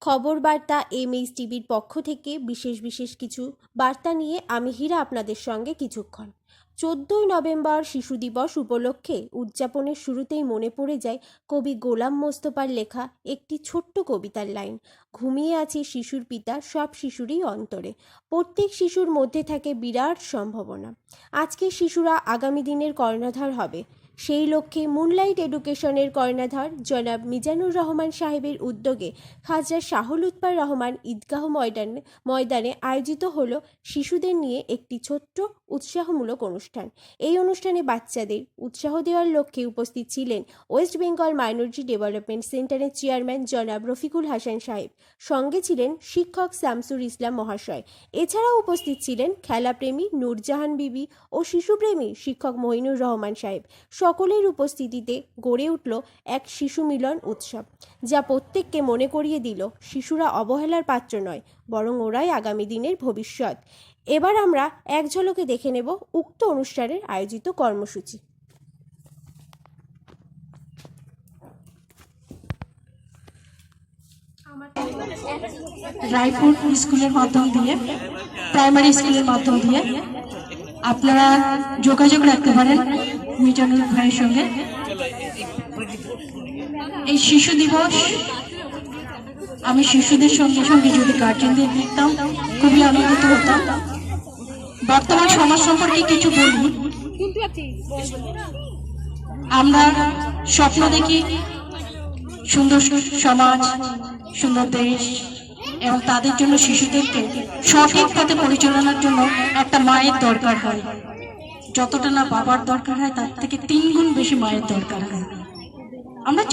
খবর বার্তা এমএইচ টিভির পক্ষ থেকে বিশেষ কিছু বার্তা নিয়ে আমি হীরা আপনাদের সঙ্গে কিছুক্ষণ। 14ই নভেম্বর শিশু দিবস উপলক্ষে উদযাপনের শুরুতেই মনে পড়ে যায় কবি গোলাম মোস্তফার লেখা একটি ছোট্ট কবিতার লাইন। ঘুমিয়ে আছে শিশুর পিতা সব শিশুরই অন্তরে। প্রত্যেক শিশুর মধ্যে থাকে বিরাট সম্ভাবনা। আজকের শিশুরা আগামী দিনের কর্ণধার হবে। সেই লক্ষ্যে মুনলাইট এডুকেশনের কর্ণধার জনাব মিজানুর রহমান সাহেবের উদ্যোগে খাজা শাহলুৎফর রহমান ঈদগাহ ময়দানে আয়োজিত হলো শিশুদের নিয়ে একটি ছোট্ট উৎসাহমূলক অনুষ্ঠান। এই অনুষ্ঠানে বাচ্চাদের উৎসাহ দেওয়ার লক্ষ্যে উপস্থিত ছিলেন ওয়েস্ট বেঙ্গল মাইনরিটি ডেভেলপমেন্ট সেন্টারের চেয়ারম্যান জনাব রফিকুল হাসান সাহেব, সঙ্গে ছিলেন শিক্ষক শামসুর ইসলাম মহাশয়। এছাড়াও উপস্থিত ছিলেন খেলাপ্রেমী নূরজাহান বিবি ও শিশুপ্রেমী শিক্ষক মহিনুর রহমান সাহেব। সকলের উপস্থিতিতে গড়ে উঠল এক শিশু মিলন উৎসব, যা প্রত্যেককে মনে করিয়ে দিল শিশুরা অবহেলার পাত্র নয়, বরং ওরাই আগামী দিনের ভবিষ্যৎ। এবার আমরা এক ঝলকে দেখে নেব উক্ত অনুষ্ঠানের আয়োজিত কর্মসূচি। রায়পুর স্কুলের মাধ্যম দিয়ে, প্রাইমারি স্কুলের মাধ্যম দিয়ে আপনারা যোগাযোগ রাখতে পারেন মিজানুর ভাইয়ের সঙ্গে। এই শিশু দিবস আমি শিশুদের সঙ্গে সঙ্গে যদি গার্জেনদের দেখতাম খুবই আনন্দিত হতাম। বর্তমান সমাজ সম্পর্কে কিছু বলি। আমরা স্বপ্ন দেখি সুন্দর সমাজ, সুন্দর দেশ, এবং তাদের জন্য শিশুদেরকে সঠিক পথে পরিচালনার জন্য একটা মায়ের দরকার হয়। যতটা না বাবার দরকার হয় তার থেকে 3 গুণ বেশি মায়ের দরকার হয়। আমরা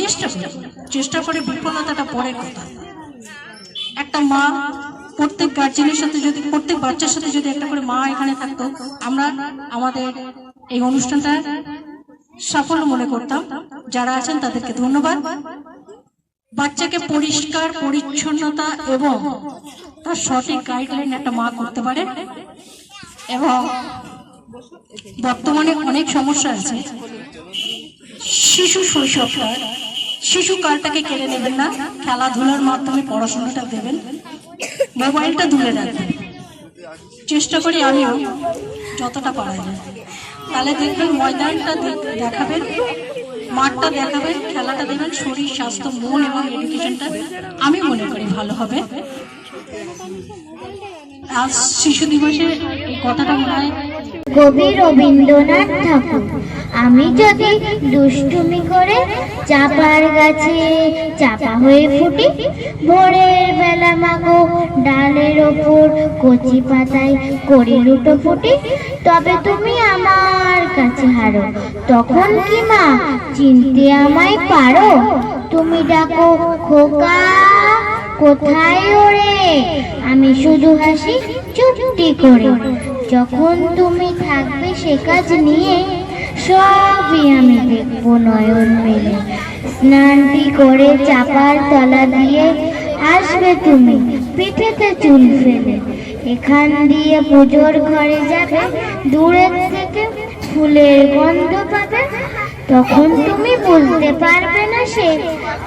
চেষ্টা করে বিফলতাটা পরের কথা। একটা মা, প্রত্যেক গার্জেনের সাথে যদি, প্রত্যেক বাচ্চার সাথে যদি একটা করে মা এখানে থাকতো, আমরা আমাদের এই অনুষ্ঠানটা সাফল্য মনে করতাম। যারা আছেন তাদেরকে ধন্যবাদ। বাচ্চাকে পরিষ্কার পরিচ্ছন্নতা এবং তার সঠিক গাইডলাইন একটা মা করতে পারে। এবং বর্তমানে অনেক সমস্যা আছে। শিশু শৈশবটা, শিশুকালটাকে কেড়ে নেবেন না, খেলাধুলার মাধ্যমে পড়াশোনাটা দেবেন, মোবাইলটা দূরে রাখবেন। চেষ্টা করি আমিও যতটা পারা যায়। তাহলে দেখবেন ময়দানটা দেখাবেন, মাঠটা দেখাবেন, খেলাটা দেবেন, শরীর স্বাস্থ্য মন এবং এডুকেশনটা আমি মনে করি ভালো হবে। আজ শিশু দিবসে এই কথাটা মনে হয় কবি রবীন্দ্রনাথ ঠাকুর। আমি যদি দুষ্টুমি করে চাপার গাছে চাপা হয়ে ফুটি, ভোরের বেলা মাগো ডালের ওপর কচি পাতায় করি লুটো ফুটি, তবে তুমি আমার কাছে হারো। তখন কি মা চিনতে আমায় পারো? তুমি ডাকো খোকা কোথায় ওরে, আমি শুধু হাসি চুপটি করে। যখন তুমি থাকবে সে কাজ নিয়ে, সবই আমি দেখবো নয়ন মেলে। স্নানটি করে চাপার তলা দিয়ে আসবে তুমি পিঠেতে চুল ফেলে। এখান দিয়ে পুজোর ঘরে যাবে, দূরের থেকে ফুলের গন্ধ পাবে। তখন তুমি বুঝতে পারবে না সে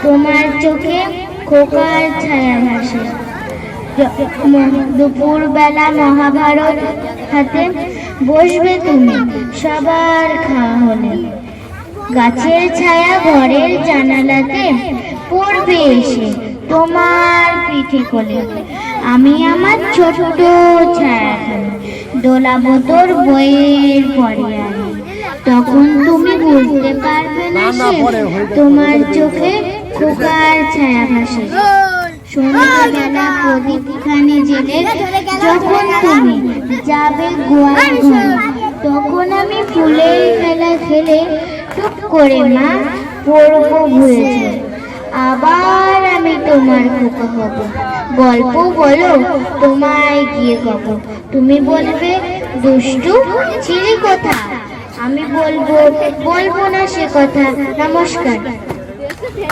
তোমার চোখে খোকার ছায়া ভাসে। দুপুর বেলা মহাভারত হাতে বসবে তুমি সবার খাওয়া হলে। গাছের ছায়া ঘরের জানালাতে পড়বে এসে তোমার পিঠে কোলে। আমি আমার ছোট্ট ছায়াখানে দোলাবো তোর বইয়ের পরে আনি। তখন তুমি বুঝতে পারবে না সে তোমার চোখে খোকার ছায়া ভাসে। সন্ধ্যাবেলা প্রদীপখানি জেলে যখন তুমি যাবে গোয়াল ঘরে, তখন আমি ফুলের খেলা খেলে টুক করে মা পড়বো ভুলেছে। আবার আমি তোমার খোকা হব, গল্প বলো তোমায় গিয়ে কব। তুমি বলবে দুষ্টু ছিলি কোথা, আমি বলবো না সে কথা। নমস্কার।